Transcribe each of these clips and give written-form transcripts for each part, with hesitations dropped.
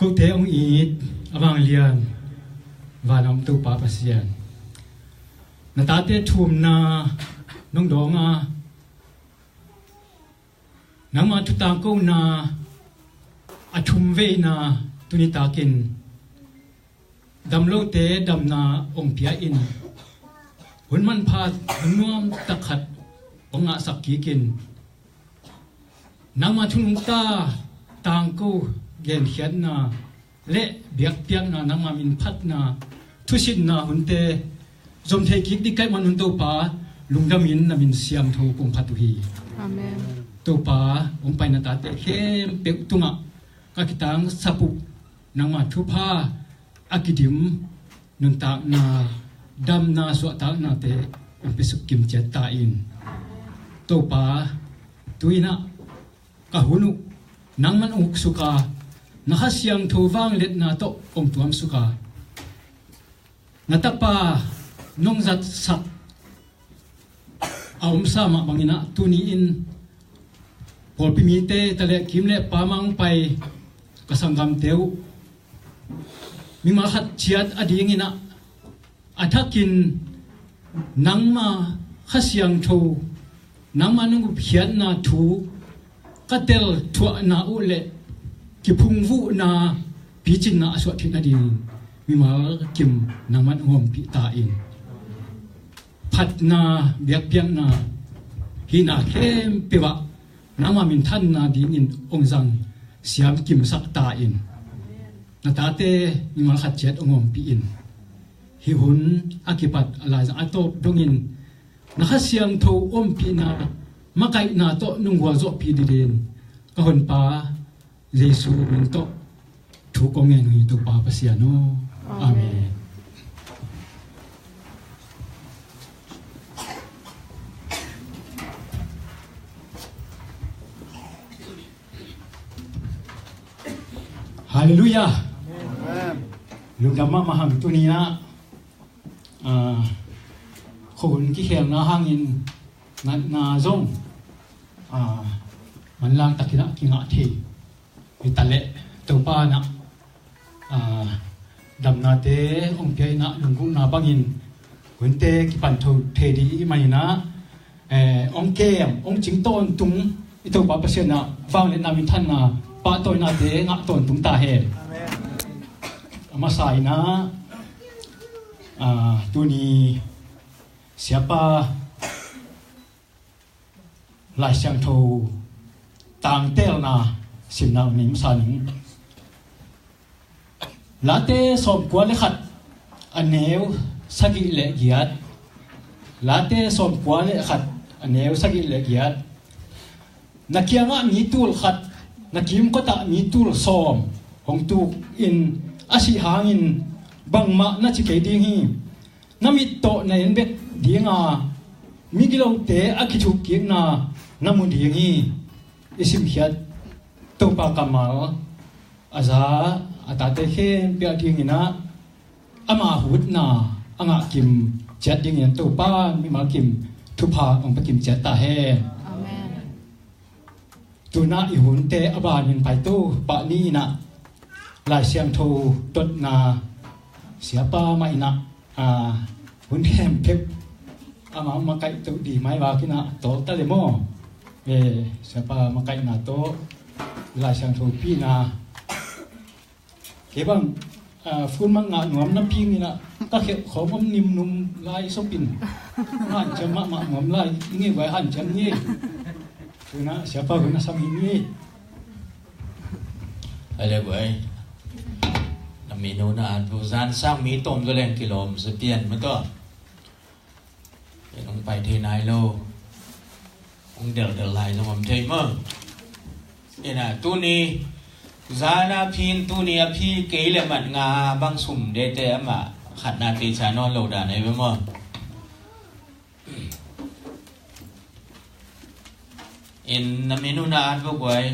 Cụ thể ông ít avang lian và nam tu pa pasian na ta te thum na nong donga nang ma tu ta ko na athum ve na tuni takin dam lo te dam na ong pia in hun man pha nuam takhat onga sakki kin nang ma thun ta tang ko gen hiat na le biak piang na nang ma min phat na thusin na hunte zom thei ki di kai man hun to pa lungdamin na min siam tho kong phatu hi Amen. to pa ong pai na ta te khem pe tunga ka kitang sapu nang ma thu pha akidim nun ta na dam na so ta na te ong pe suk kim che ta in to pa tuina ka hunu nang man uk suka nakasyang thovang let na to ong tuam suka natapa nong zat sak aum sama mangina tuni in pol pimite tale kimle pamang pai kasangam teu mima khat chiat adingina athakin nangma khasyang tho nangma nung phiat na thu katel thua na ule ki phungvu na pichin na aswa thina din mima kim nangman hom pi ta in phat na biak piang na hina khem pewa nangma min than na ding in ongjang siam kim sak ta in na ta te mima khat chet ongom pi in hi hun akipat ala za atop dongin na khasiang tho om pi na makai na to nungwa zo pi din ka hon pa Jesu min to thu ko ngen hi to pa pasiano amen hallelujah amen lugama maham tunia khôn ki khel na hangin na zong man lang takina kinga thi itale to pa na dam na te ong pe na lunggung na bangin hunte ki pan tho the di mai na ong kem ong ching ton tung ito pa pasien na wang le na min than na pa toy na te nga ton tung ta he amen masai na tuni siapa lai siang tho tang tel na sim na nim sa ning late som kwa le khat aneu sagi le giat late som kwa le khat aneu sagi le giat nakianga mi tul khat nakim ko ta mi tul som hong tu in asi hangin bangma na chi ke ding hi namit to na en bet dinga migilong te akichu king na namun ding hi isim hiat to pa kamal aza atate khem pe ding ina ama hut na anga kim chat ding en to pa mi ma kim thu pa ong pa kim chat ta he Amen. tu na i hun te abanin pai tu pa ni na lai siam tho tot na siapa mai na hun hem phep ama ma kai tu di mai wa kina to ta le mo siapa ma kai na to lai siam tho pi na ke bang phun mang ngạ nuam na ping ina ta khe khom om nim num lai so pin han chama ma ngom lai nge vai han cham ni tu na siapa guna sam ni ale boy na minu na an bu zan sang mi tonก็เล่นกิโลมse pian ma toยังไปที่นายโลองเดลlai so mom thei mo ina tu ni zana phin tu ni a phi ke le mat nga bang sum de te ama khat na ti cha non lo da nei be mo in na minu na an bo boy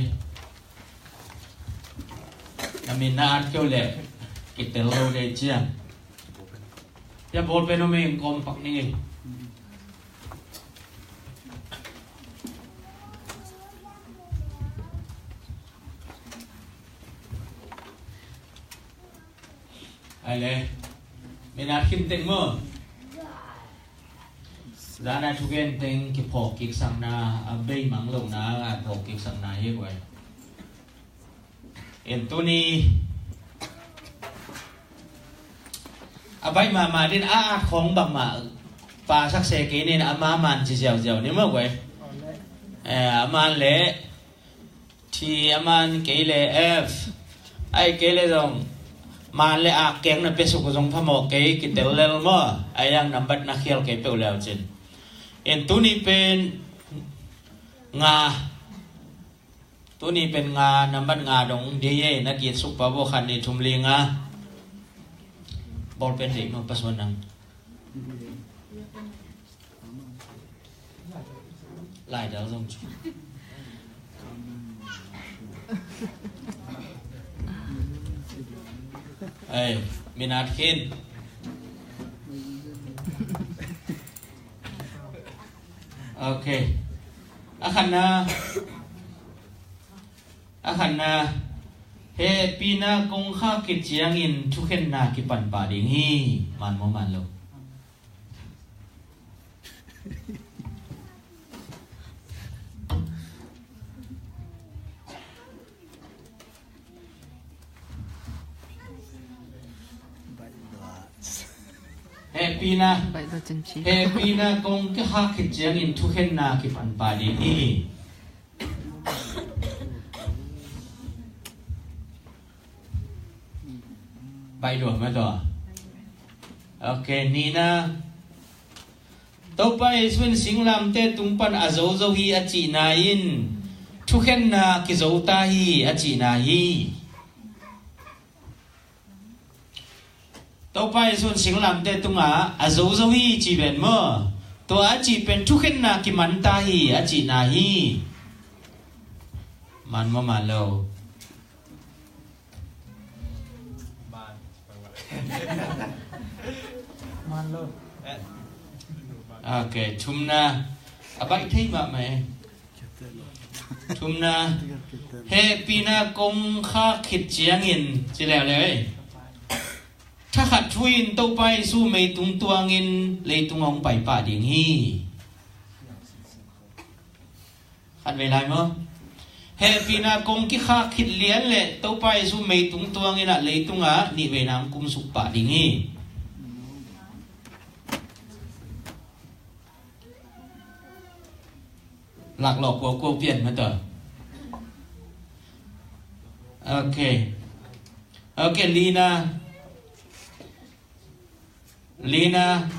na min na an kyo le kitel lo de chiang ya bol pe no me kom pak ni ai le mình ăn kim tịnh mơ ra na chú gen tịnh cái phổ kịch sang na bay mắng lồng na phổ kịch sang na hết vậy Anthony bay mà đến không bằng mà pa sắc xe cái nên mà man chỉ dẻo dẻo nếu mà vậy man lệ thì man cái lệ F ai cái lệ dòng mà lệ keng na pesu ko jong phamo ke kitel lel mo ayang number na khial ke pe leo chin en tuni pen nga number nga dong de na ki su pa bo khan ni thum li nga bol pen de no paswan nang lai dal jong chu Hey, minat khin. Okay. Akan na he pina kong kha kit chiang in thu khen na ki pan pa ding hi man mo man lo. Happy na kong cái ha kịch chiang in thu khen na ki pan pa di ni bay đuổi mà đuổi ok Nina tàu bay xuyên sinh làm te tung pan a dấu dấu hi a chỉ na in thu khen na ki dấu ta hi a chỉ na hi tàu bay xuân sinh làm te tung a dấu dấu hi chỉ bên mơ to a chỉ bên thu khen na ki man ta hi a chỉ na hi man mơ man lâu man lâu ok chum na a bay thấy mà mày chum na happy na công kha khít chiang in chỉ lèo lèoถ้าขัดทุยนเต้าไปสู้ไม่ตุงตัวเงินเลยตุงองไปป่าดิ่งฮีขัดเวลามั้งเฮปีนากงที่ข้าคิดเลี้ยนเลยเต้าไปสู้ไม่ตุงตัวเงินเลยตุงนี่เวนามกุมสุป่าดิ่งฮีหลักหลอกกลัวเปลี่ยนมาต่อโอเคLina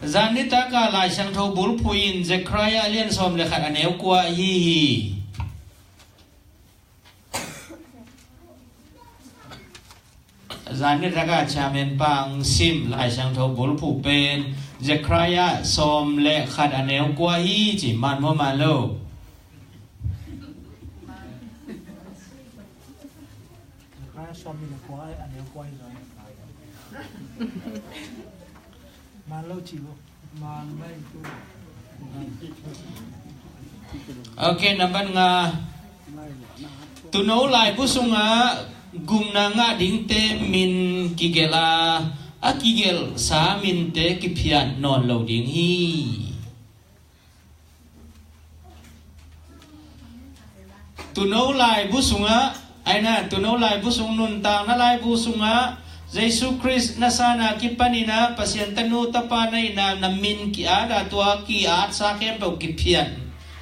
Zanita ka lai sang tho bul phuin Zechariah lian som le khat aneu kwa hi Zanita ka chamen pang sim lai sang tho bul phu pen Zechariah som le khat aneu kwa hi chỉ man mo man lo som mình quá anh em quay rồi mà lâu chịu mà mấy ok number nga tu no lai bu sunga gumna nga ding te min kigela akigel sa min te kiphian non lo ding hi tu no lai bu sunga aina tu no lai bu sung nun tang na lai bu sunga Jesus Christ nasana kipanina pasien tanu tapanay na min ki ada tua ki at sa kem pau kiphian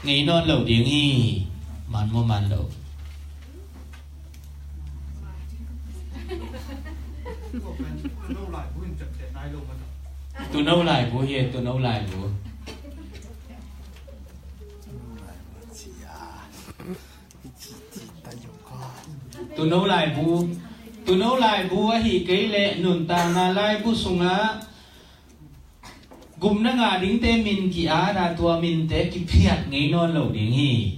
ngai non lo ding hi man mo man lo tu nấu lại bố hiền tu nấu lại bố tu nấu lại bố hi cái lệ nôn tàng na lai bố sung á gum na ngà đính tê min ki á ra tua min tê ki phiat ngay non lẩu đính hi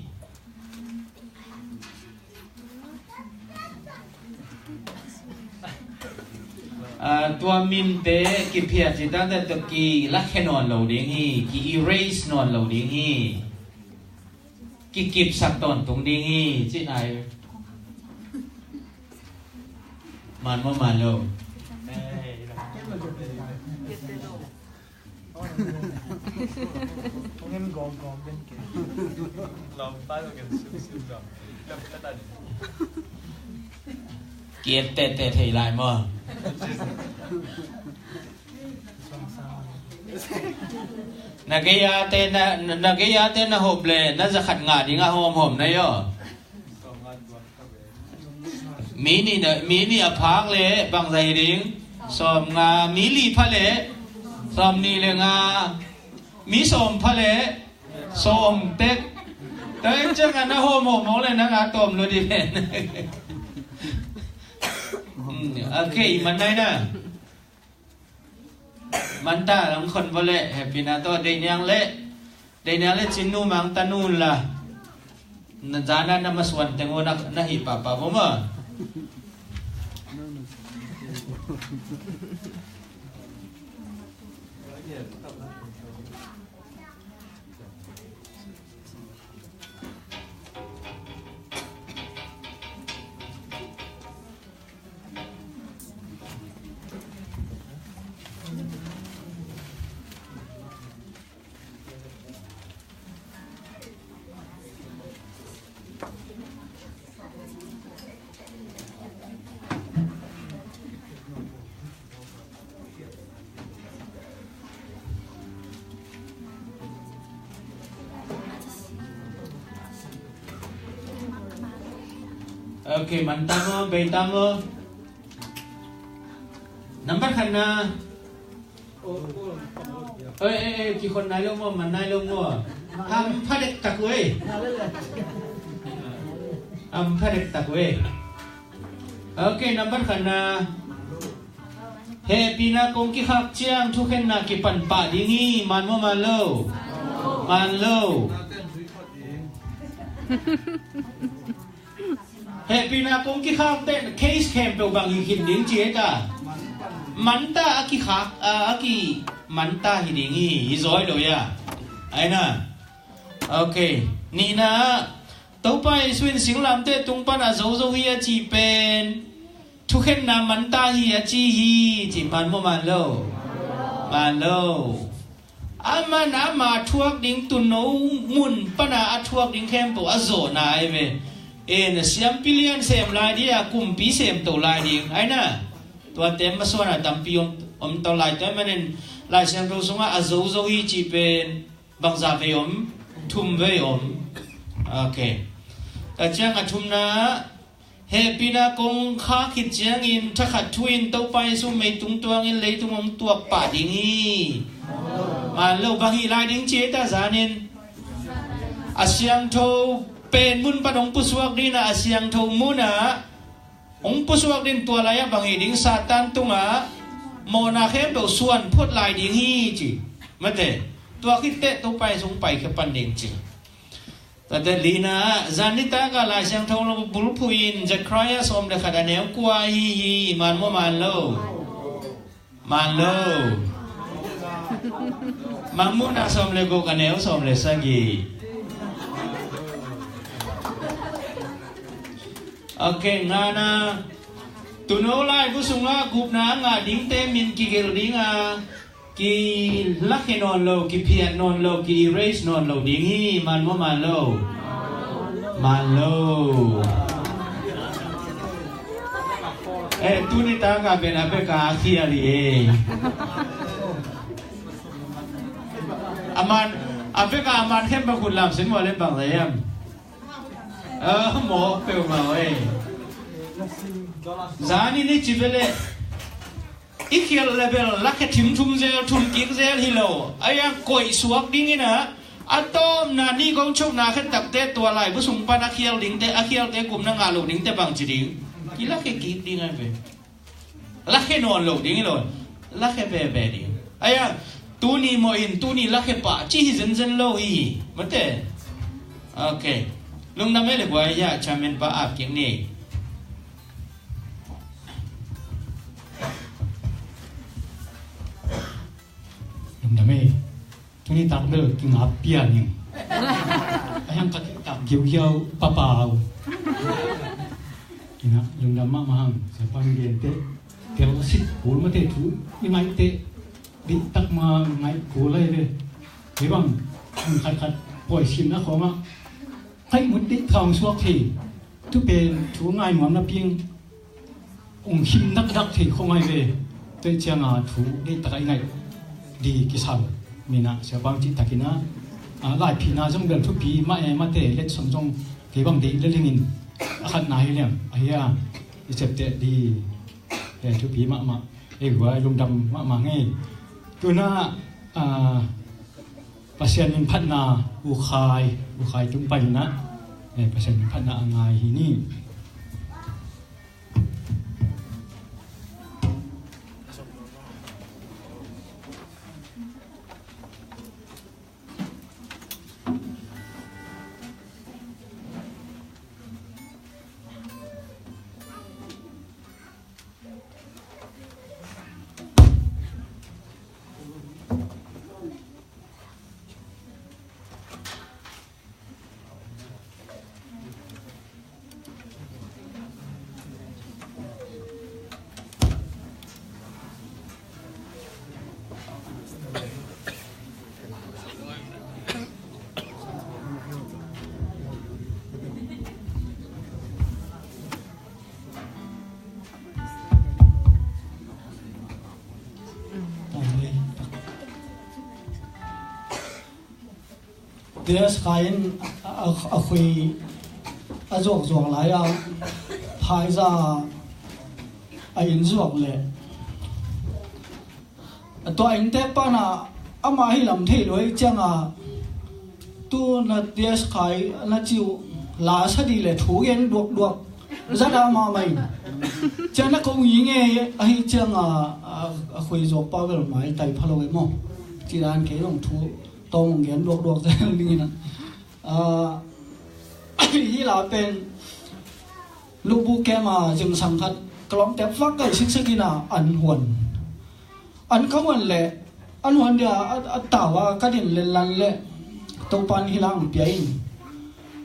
tua min te ki phiat chỉ ta ta ki lắc khen non lẩu đính hi ki erase non lẩu đính hi ki kịp sạc tòn tung đính hi chứ này man mo man lo không em gom bên kia lòng tay rồi cái sự lòng lòng cái tay kiệt tệ thì lại mà na cái tên là hộp lệ nó ra khát ngã đi ngã hôm nay yo mini ở phác lệ bằng giày điếng xòm ngà mí lì phá lệ xòm ni lệ ngà mí xòm phá lệ xòm tết tới chắc là nó hôm máu lên nó ngà tòm luôn đi bên ok mình đây nè mình ta làm con vô lệ happy na to đây nhang lệ chín nu mang ta nu là jana na maswan tengo na hi papa mo ma ok mình tamo bay tamo number khăn na ơi chỉคนnai lông mình nai lông mua ham phát đẹp tạc quê phát đẹp tạc quê ok number khăn na happy na kong ki khak chiang thu khen na ki pan pa đi nghi man mo man lo happy na kong ki khak tên case camp pel bang hin ding che ta man ta aki khak aki man ta hi ding hi zoi lo ya ai na ok ni na tàu pai swin sing lam te tung pan a zo hi a chi pen thu khen na man ta hi a chi hi chi man mo man lo ama thuak ding tu no mun pana a thuak ding camp po a zo na ai ve en siam pilian sem lai dia kumpi sem to lai ding ai na tua tem ma so na tampi om to lai te manen lai sem to sunga azo hi chi pen bang za ve thum ve okay ta chang a thum na happy na kong kha khit chiang in tha khat thuin to pai su mei tung tuang in lei tung om tuak pa ding hi man lo bang hi lai ding che ta zanin asyang tho pen mun pa dong pusuak din na asyang tho muna ong pusuak din tua laya bangi ding satan tunga mo na khem do suan phot lai ding hi chi mate tua khit te to pai sung pai khe pan ding chi ta de lina zanita ga la syang tho lo bul phuin Zechariah som de khada neu kwa hi man mo man lo mang mun na som le go ka neu som le sa gi ok ngana tuno lai busunga gupna nga dingte min ki gel dinga ki lakhe non lo ki pian non lo ki erase non lo dingi man mo man lo tu ni ta ka ben ape ka kia li aman ape ka aman hem ba kun lam sin mo le bang le mo pe ma oi zani ni chibele ikhel level lakhe thim thum zel thum kik zel hilo aya koi suak ding ina atom na ni gong chok na khat tak te tua lai bu sung pan akhiel ding te akhiel te kum na nga lo ding te bang chi ding ki lakhe ki ding ai ve lakhe non lo ding lo lakhe be ding aya tu ni mo in tu ni lakhe pa chi zen zen lo hi mate okay lung na me le kwa ya chamen pa ap king ni lung na me tu ni tak le ki ngap pia ni ayang ka tak giu pa pao ina lung na ma hang sa pang gen te tel sit pul ma te thu ni mai te di tak ma ngai ku lai ve hi bang khat poi sim na khoma khai mut di thong suak thi tu pen thu ngai mom na ping ong him nak thi khongai ve te changa thu di takai ngai di kisal mina sa bang chi takina lai phina jong ben thu pi ma te let som jong ke bang di le lingin akhat na hi lem aya isep te di thu pi ma e gwa lung dam ma ngai tu na pasien min phat na u khai tum pai na pasien min phat na angai hi ni There's kain a khui a zok lai a phai za a in zok le to anh te pa na ama hi lam thei loi changa tu na there's kai na chiu la sa di le thu gen duak za da ma mai chana ko yi nge a hi changa a khui zok pa vel mai tai phalo mo chi dan ke long thu tông gen duak ra linh na hi la pen lu bu ke ma jing sang khat klong te fak kai sik sakina an huan an kawan le an huan dia atawa kadin le lan le to pan hilang piain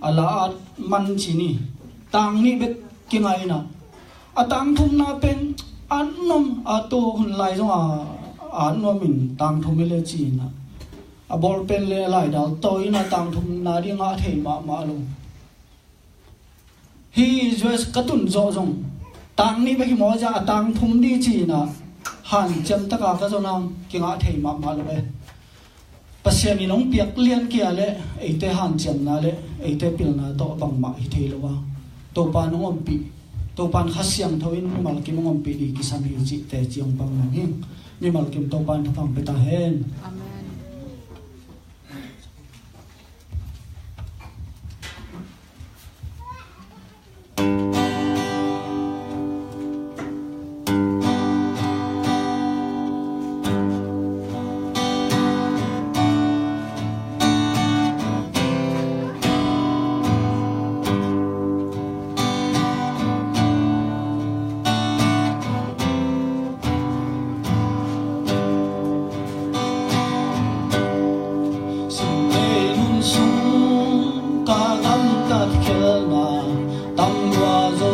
ala man chini tang ni bet kingai na atang thum na pen an nom ato hun lai zo an nom min tang thum le chi na a bol pen le lai dal toi na tang thum na ri nga thei ma lu hi just katun zo zong tang ni ba ki mo ja tang thum di chi na han cham ta ka zo nam ki nga thei ma lu be pasya mi nong piak lian kia le eite han cham na le eite pil na to bang ma hi thei lo wa to pa nong om pi to pan khasyang thoin mal ki mong om pi di ki sam hi chi te chiang bang na hi mi mal kim to pan thang pe ta hen amen. Ka lam tat khel na tam wa zo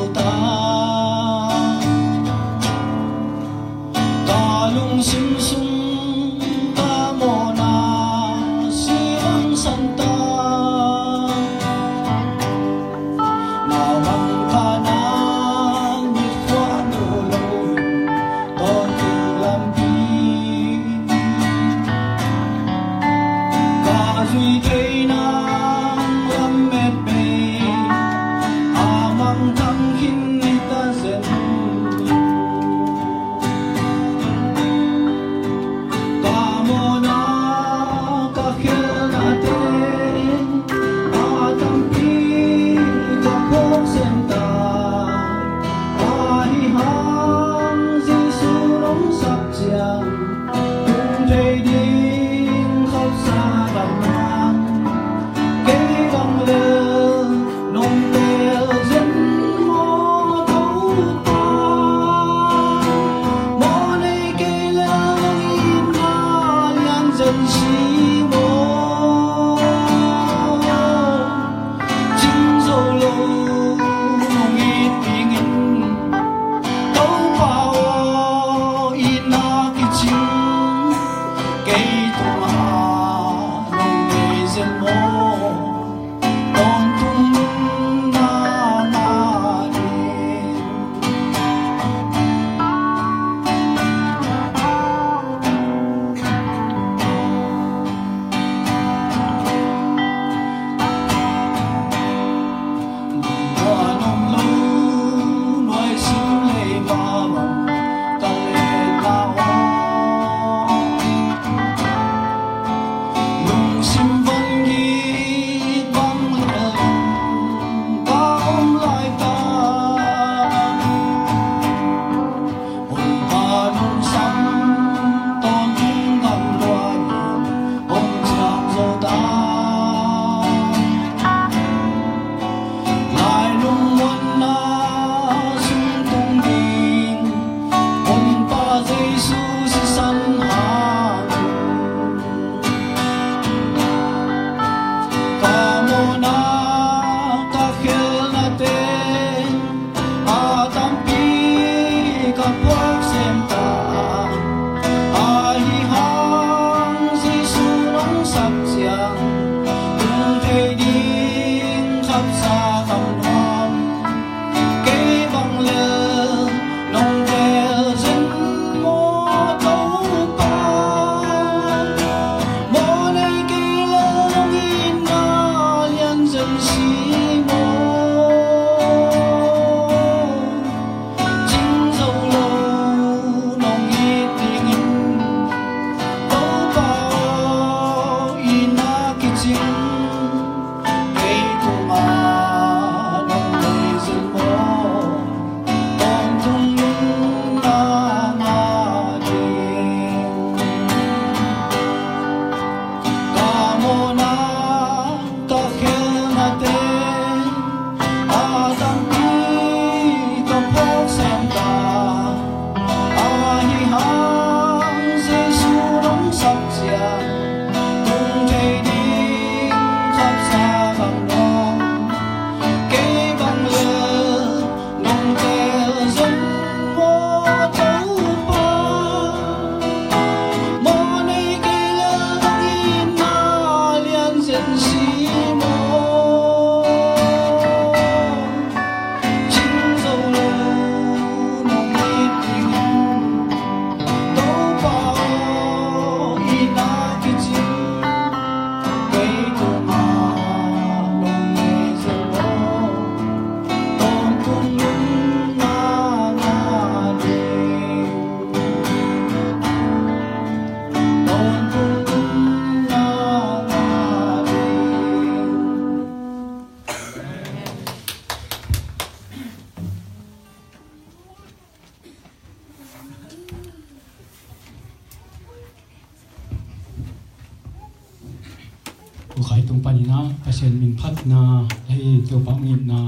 ku khai tung panina pasien min phat na lai to pa ngin na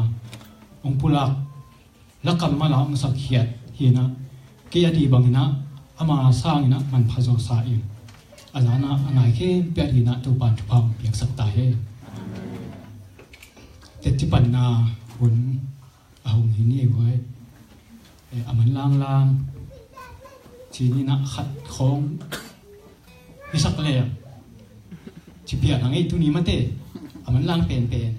ong pulak lakam mala ang sak hiat hina ke adi bangina ama sangina man phazo sa in alana angai ke piarina to pan thupam piak sak ta he teti pan na hun ahung hini wai aman lang lang chini na khat khong isak le chi pia nang ei tu ni mate aman lang pen pen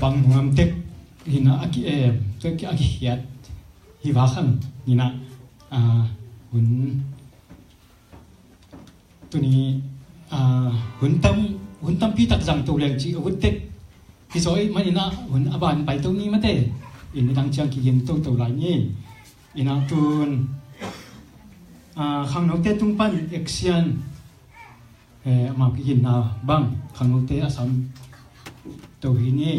bang ngam tek hina aki to ki aki hiat hi wa kham hina hun tuni hun tam pi tak jang to leng chi hun tek ki soi manina hun aban pai to ni mate in dang chang ki yen to lai ni ina tun khang no te tung pan action ma ki yin na bang khang no te asam to hi ni